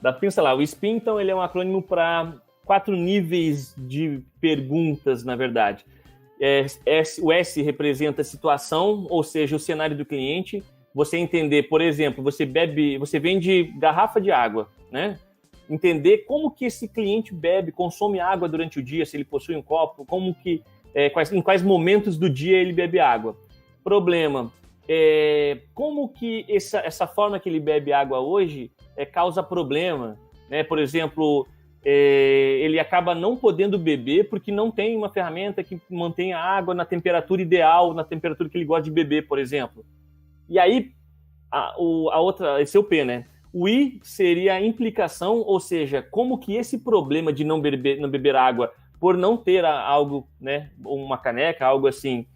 Dá para pincelar. O SPIN, então, ele é um acrônimo para 4 níveis de perguntas, na verdade. O S representa a situação, ou seja, o cenário do cliente. Você entender, por exemplo, você vende garrafa de água, né? Entender como que esse cliente bebe, consome água durante o dia, se ele possui um copo, em quais momentos do dia ele bebe água. Problema, como que essa forma que ele bebe água hoje causa problema, né? Por exemplo, ele acaba não podendo beber porque não tem uma ferramenta que mantenha a água na temperatura ideal, na temperatura que ele gosta de beber, por exemplo. E aí, esse é o P, né? O I seria a implicação, ou seja, como que esse problema de não beber água por não ter algo, né, uma caneca, algo assim,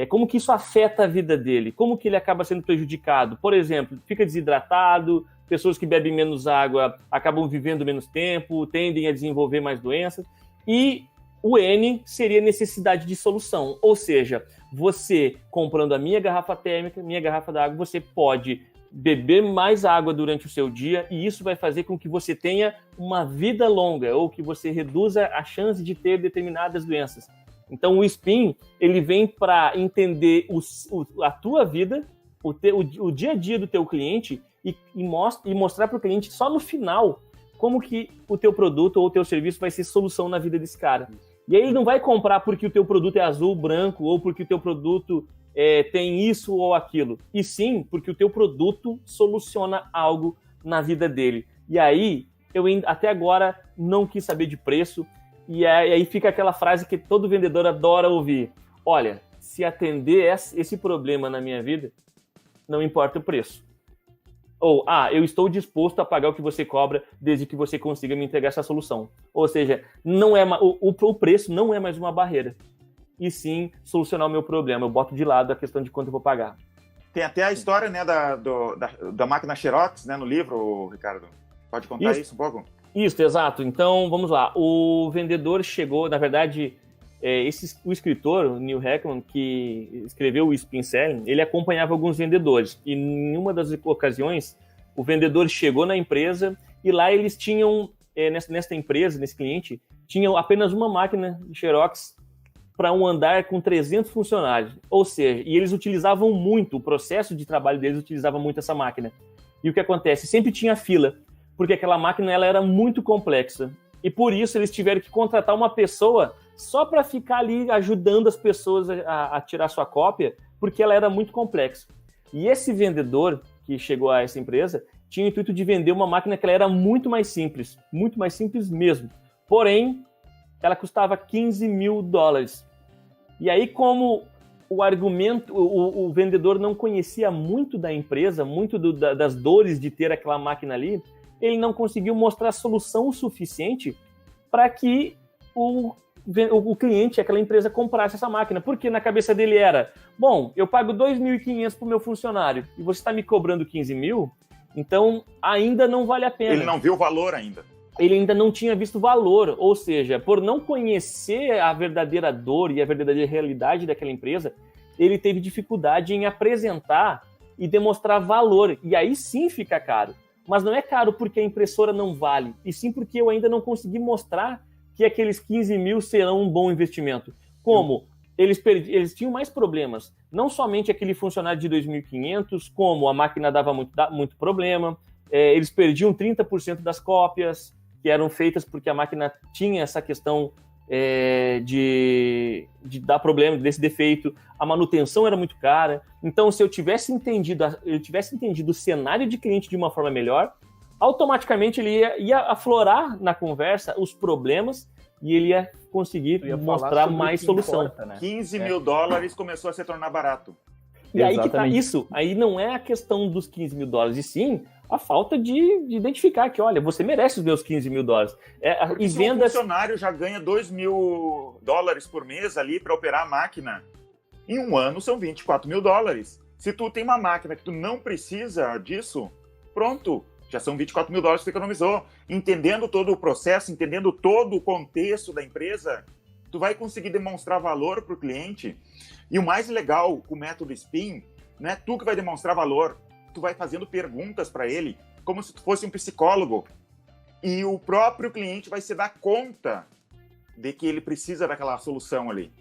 como que isso afeta a vida dele? Como que ele acaba sendo prejudicado? Por exemplo, fica desidratado, pessoas que bebem menos água acabam vivendo menos tempo, tendem a desenvolver mais doenças. E o N seria necessidade de solução, ou seja, você comprando a minha garrafa térmica, minha garrafa d'água, você pode beber mais água durante o seu dia e isso vai fazer com que você tenha uma vida longa ou que você reduza a chance de ter determinadas doenças. Então o SPIN, ele vem para entender a tua vida, o dia a dia do teu cliente e mostrar para o cliente só no final como que o teu produto ou o teu serviço vai ser solução na vida desse cara. E aí ele não vai comprar porque o teu produto é azul, branco, ou porque o teu produto tem isso ou aquilo. E sim, porque o teu produto soluciona algo na vida dele. E aí, eu até agora não quis saber de preço. E aí fica aquela frase que todo vendedor adora ouvir. Olha, se atender esse problema na minha vida, não importa o preço. Ou, eu estou disposto a pagar o que você cobra desde que você consiga me entregar essa solução. Ou seja, não o preço não é mais uma barreira. E sim, solucionar o meu problema. Eu boto de lado a questão de quanto eu vou pagar. Tem até a história, né, da máquina Xerox, né, no livro, Ricardo. Pode contar isso um pouco? Isso, exato. Então, vamos lá. O vendedor chegou, na verdade, o escritor, o Neil Heckman, que escreveu o Spin Selling, ele acompanhava alguns vendedores. E em uma das ocasiões, o vendedor chegou na empresa e lá eles tinham, nessa empresa, nesse cliente, tinham apenas uma máquina de Xerox para um andar com 300 funcionários. Ou seja, e eles utilizavam muito, o processo de trabalho deles utilizava muito essa máquina. E o que acontece? Sempre tinha fila, porque aquela máquina ela era muito complexa. E por isso eles tiveram que contratar uma pessoa só para ficar ali ajudando as pessoas a tirar sua cópia, porque ela era muito complexa. E esse vendedor que chegou a essa empresa tinha o intuito de vender uma máquina que ela era muito mais simples mesmo. Porém, ela custava $15 mil. E aí, como o vendedor não conhecia muito da empresa, muito das dores de ter aquela máquina ali, ele não conseguiu mostrar solução suficiente para que o cliente, aquela empresa, comprasse essa máquina. Porque na cabeça dele era, bom, eu pago 2.500 para o meu funcionário e você está me cobrando 15 mil, então ainda não vale a pena. Ele não viu o valor ainda. Ele ainda não tinha visto valor, ou seja, por não conhecer a verdadeira dor e a verdadeira realidade daquela empresa, ele teve dificuldade em apresentar e demonstrar valor, e aí sim fica caro. Mas não é caro porque a impressora não vale, e sim porque eu ainda não consegui mostrar que aqueles 15 mil serão um bom investimento. Como? Eles tinham mais problemas, não somente aquele funcionário de 2.500, como a máquina dava muito problema, eles perdiam 30% das cópias, que eram feitas porque a máquina tinha essa questão de dar problema, desse defeito. A manutenção era muito cara. Então, se eu tivesse entendido o cenário de cliente de uma forma melhor, automaticamente ele ia aflorar na conversa os problemas e ele ia conseguir mostrar mais solução. Importa, né? $15 mil começou a se tornar barato. E aí que tá isso. Aí não é a questão dos $15 mil, e sim a falta de identificar que, olha, você merece os meus $15 mil. E se um funcionário já ganha $2 mil por mês ali para operar a máquina, em um ano são $24 mil. Se tu tem uma máquina que tu não precisa disso, pronto, já são $24 mil que tu economizou. Entendendo todo o processo, entendendo todo o contexto da empresa, tu vai conseguir demonstrar valor para o cliente. E o mais legal com o método SPIN, não é tu que vai demonstrar valor, tu vai fazendo perguntas para ele, como se tu fosse um psicólogo. e o próprio cliente vai se dar conta de que ele precisa daquela solução ali.